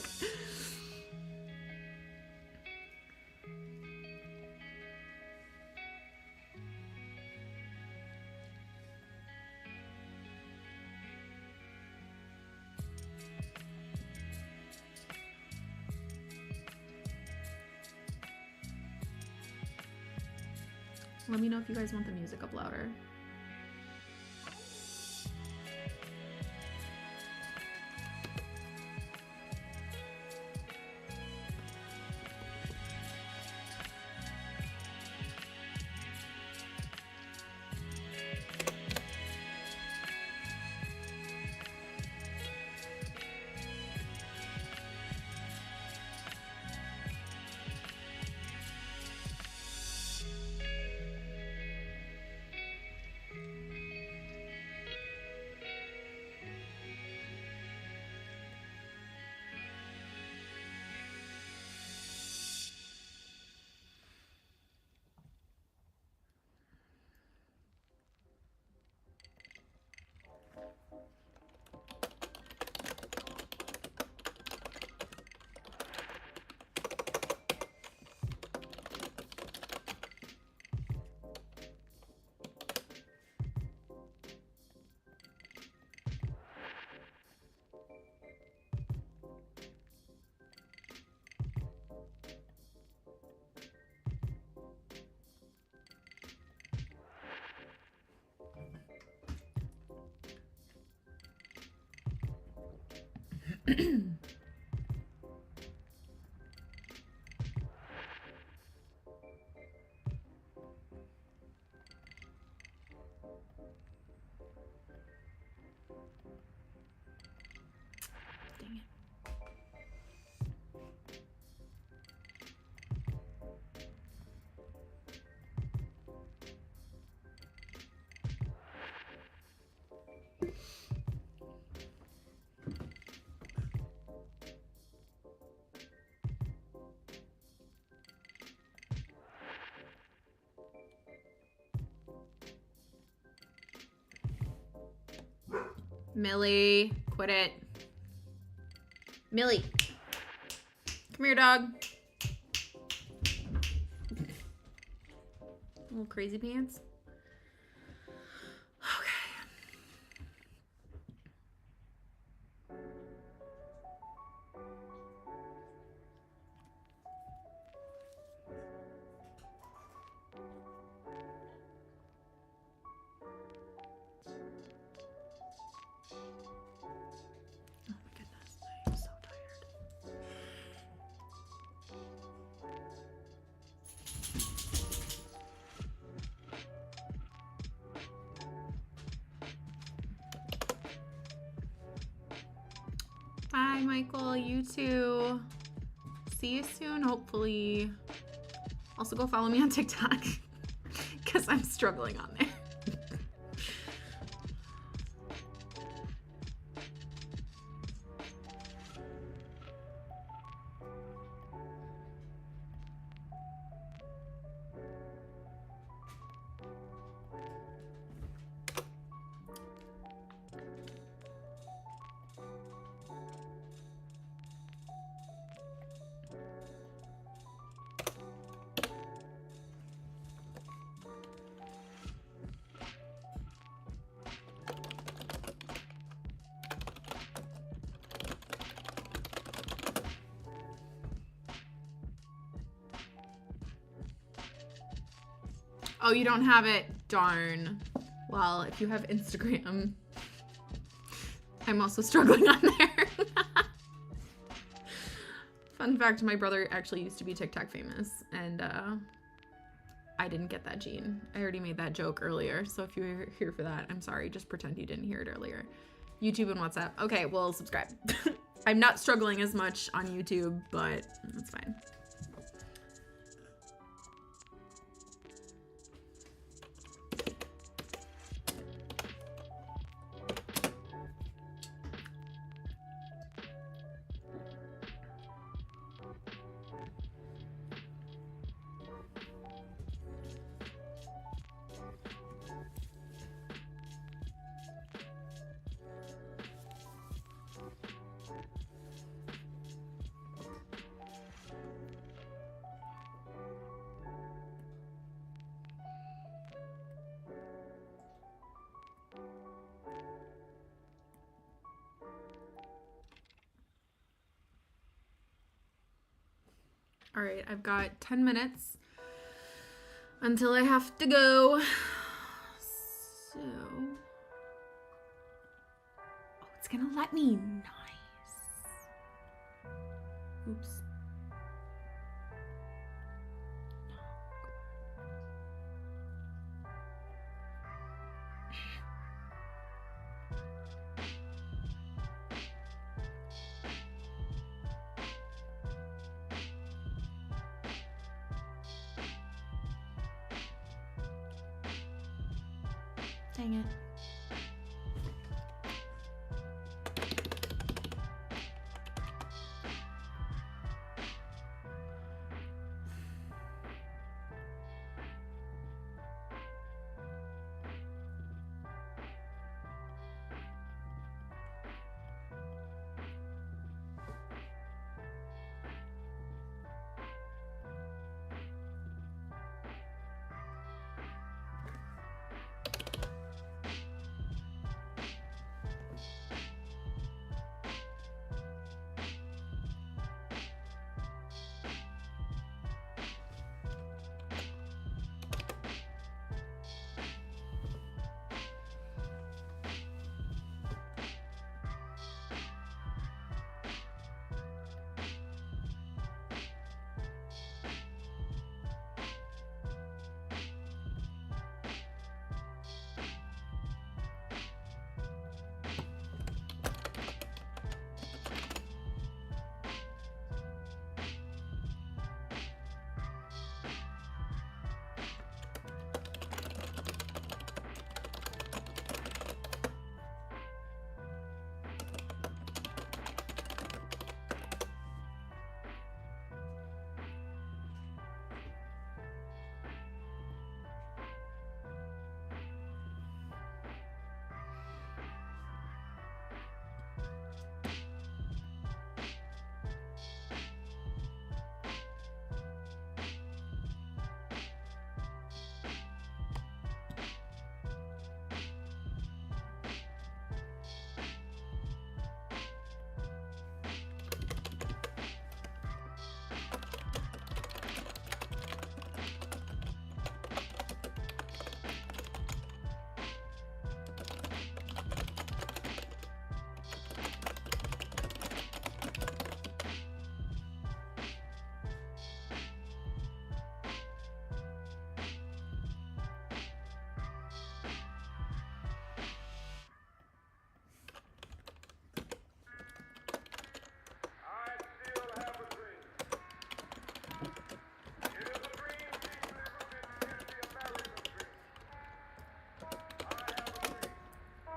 Let me know if you guys want the music up louder. Dang it. Millie, quit it. Millie. Come here, dog. Little crazy pants. Bye, Michael. You too. See you soon, hopefully. Also, go follow me on TikTok because I'm struggling on there. Oh, you don't have it? Darn. Well, if you have Instagram, I'm also struggling on there. Fun fact, my brother actually used to be TikTok famous, and I didn't get that gene. I already made that joke earlier, so if you were here for that, I'm sorry. Just pretend you didn't hear it earlier. YouTube and WhatsApp. Okay, well, subscribe. I'm not struggling as much on YouTube, but that's fine. All right, I've got 10 minutes until I have to go. So, oh, it's gonna let me. Nice. Oops. Dang it.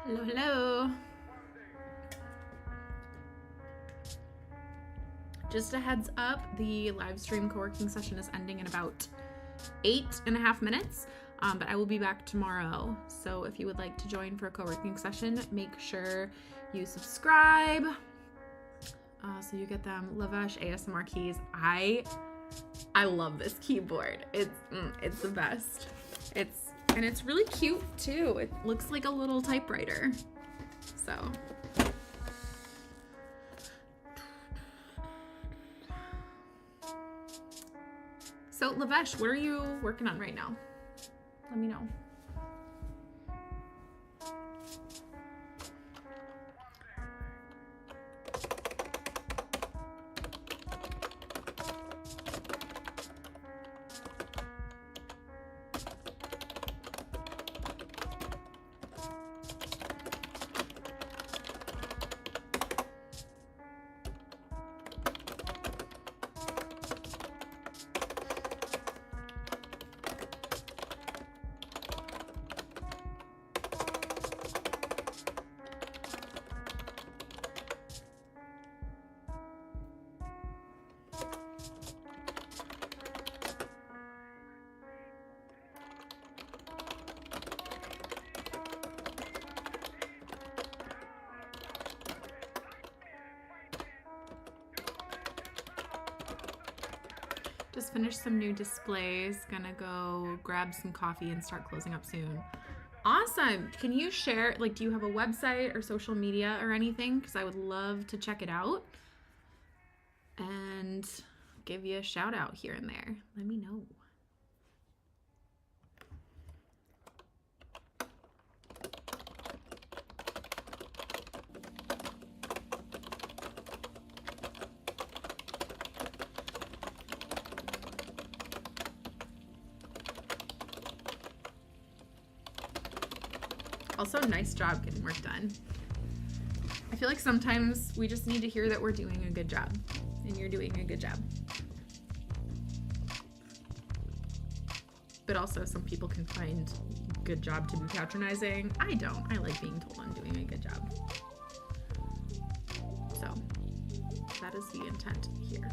Hello, hello. Just a heads up, the live stream co-working session is ending in about 8.5 minutes, but I will be back tomorrow. So if you would like to join for a co-working session, make sure you subscribe so you get them. Lavesh ASMR keys. I love this keyboard. It's the best. It's really cute too. It looks like a little typewriter. So Lavesh, what are you working on right now? Let me know. Just finished some new displays. Gonna go grab some coffee and start closing up soon. Awesome. Can you share, like, do you have a website or social media or anything? Because I would love to check it out and give you a shout out here and there. Let me know. Also, nice job getting work done. I feel like sometimes we just need to hear that we're doing a good job, and you're doing a good job. But also, some people can find good job to be patronizing. I don't. I like being told I'm doing a good job. So, that is the intent here.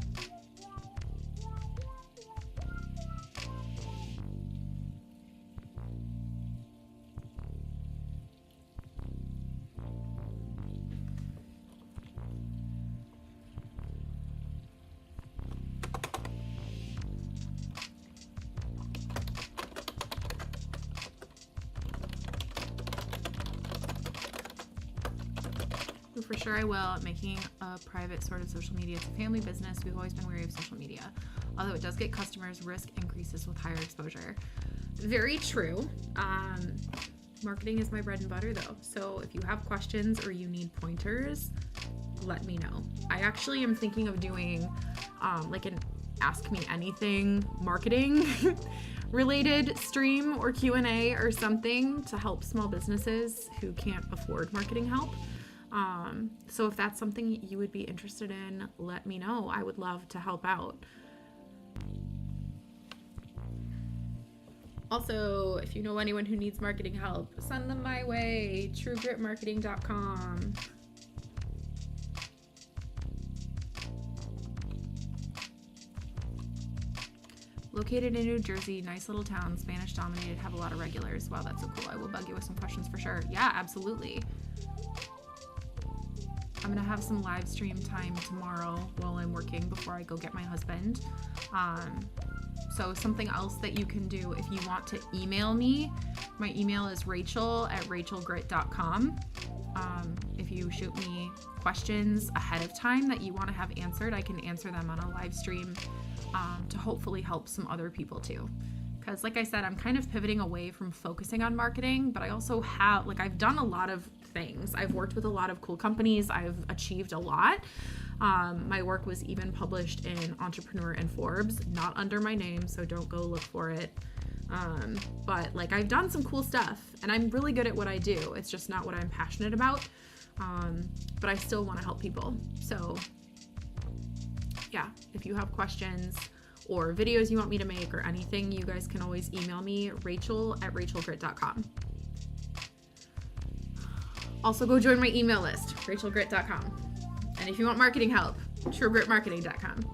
For sure I will. Making a private sort of social media. It's a family business. We've always been wary of social media. Although it does get customers, risk increases with higher exposure. Very true. Marketing is my bread and butter though. So if you have questions or you need pointers, let me know. I actually am thinking of doing like an Ask Me Anything marketing related stream or Q&A or something to help small businesses who can't afford marketing help. So if that's something you would be interested in, let me know. I would love to help out. Also, if you know anyone who needs marketing help, send them my way. truegritmarketing.com. Located in New Jersey, nice little town, Spanish dominated, have a lot of regulars. Wow, that's so cool. I will bug you with some questions for sure. Yeah, absolutely. I'm gonna have some live stream time tomorrow while I'm working before I go get my husband. So something else that you can do if you want to email me, my email is rachel@rachelgrit.com. If you shoot me questions ahead of time that you want to have answered, I can answer them on a live stream to hopefully help some other people too. Because like I said, I'm kind of pivoting away from focusing on marketing, but I also have, like, I've done a lot of things. I've worked with a lot of cool companies. I've achieved a lot. My work was even published in Entrepreneur and Forbes, not under my name, so don't go look for it. But like, I've done some cool stuff and I'm really good at what I do. It's just not what I'm passionate about. But I still want to help people. So yeah, if you have questions or videos you want me to make or anything, you guys can always email me, rachel@rachelgrit.com. Also go join my email list, rachelgrit.com. And if you want marketing help, truegritmarketing.com.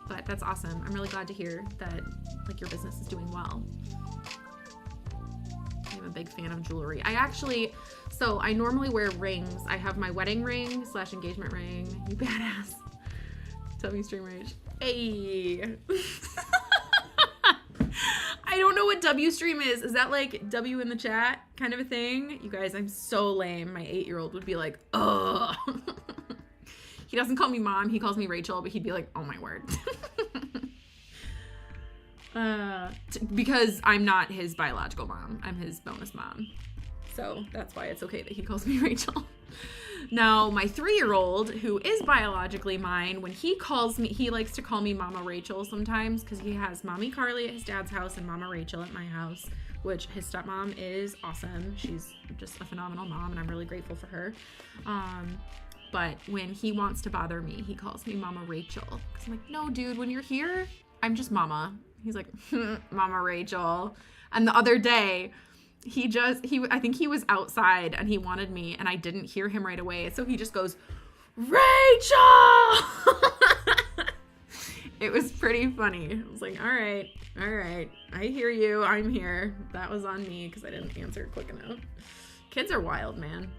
But that's awesome. I'm really glad to hear that like your business is doing well. I'm a big fan of jewelry. So I normally wear rings. I have my wedding ring / engagement ring. You badass. Tell me stream rage. Hey. I don't know what W stream is. Is that like W in the chat kind of a thing? You guys, I'm so lame. My 8-year-old would be like, ugh. He doesn't call me mom. He calls me Rachel, but he'd be like, oh my word. Because I'm not his biological mom. I'm his bonus mom. So that's why it's okay that he calls me Rachel. Now, my 3-year-old, who is biologically mine, when he calls me, he likes to call me Mama Rachel sometimes because he has Mommy Carly at his dad's house and Mama Rachel at my house, which his stepmom is awesome. She's just a phenomenal mom, and I'm really grateful for her. But when he wants to bother me, he calls me Mama Rachel. Because I'm like, no, dude, when you're here, I'm just Mama. He's like, Mama Rachel. And the other day, I think he was outside and he wanted me and I didn't hear him right away. So he just goes, Rachel! It was pretty funny. I was like, all right. I hear you. I'm here. That was on me because I didn't answer quick enough. Kids are wild, man.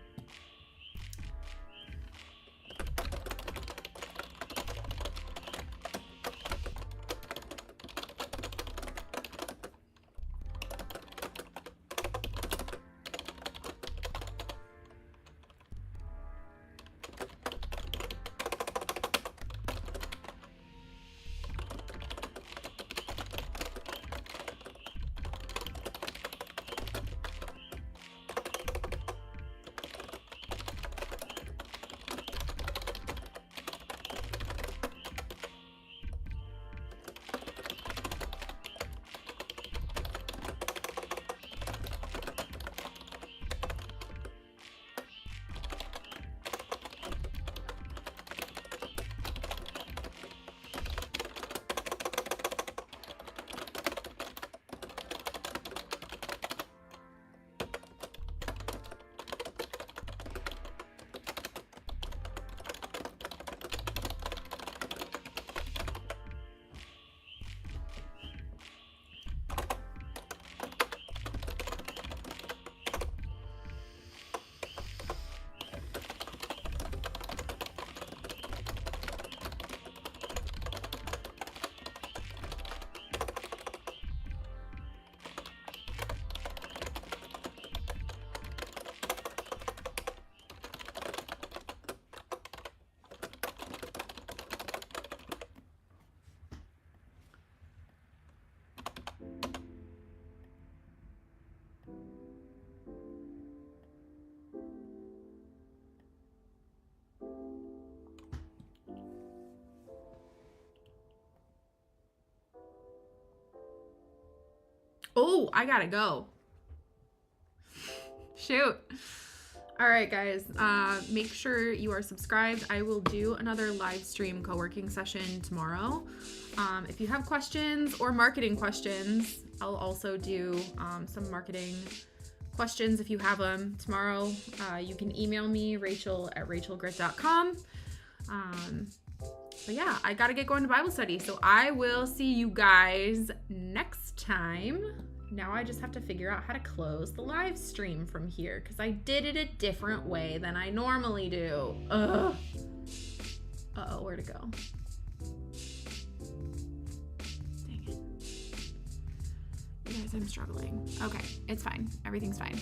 Oh, I gotta go. Shoot. All right, guys, make sure you are subscribed. I will do another live stream co-working session tomorrow. If you have questions or marketing questions, I'll also do some marketing questions if you have them tomorrow. You can email me, rachel@rachelgrit.com. But yeah, I gotta get going to Bible study. So I will see you guys next time. Now I just have to figure out how to close the live stream from here because I did it a different way than I normally do. Ugh. Uh-oh, where'd it go? Dang it. You guys, I'm struggling. Okay, it's fine. Everything's fine.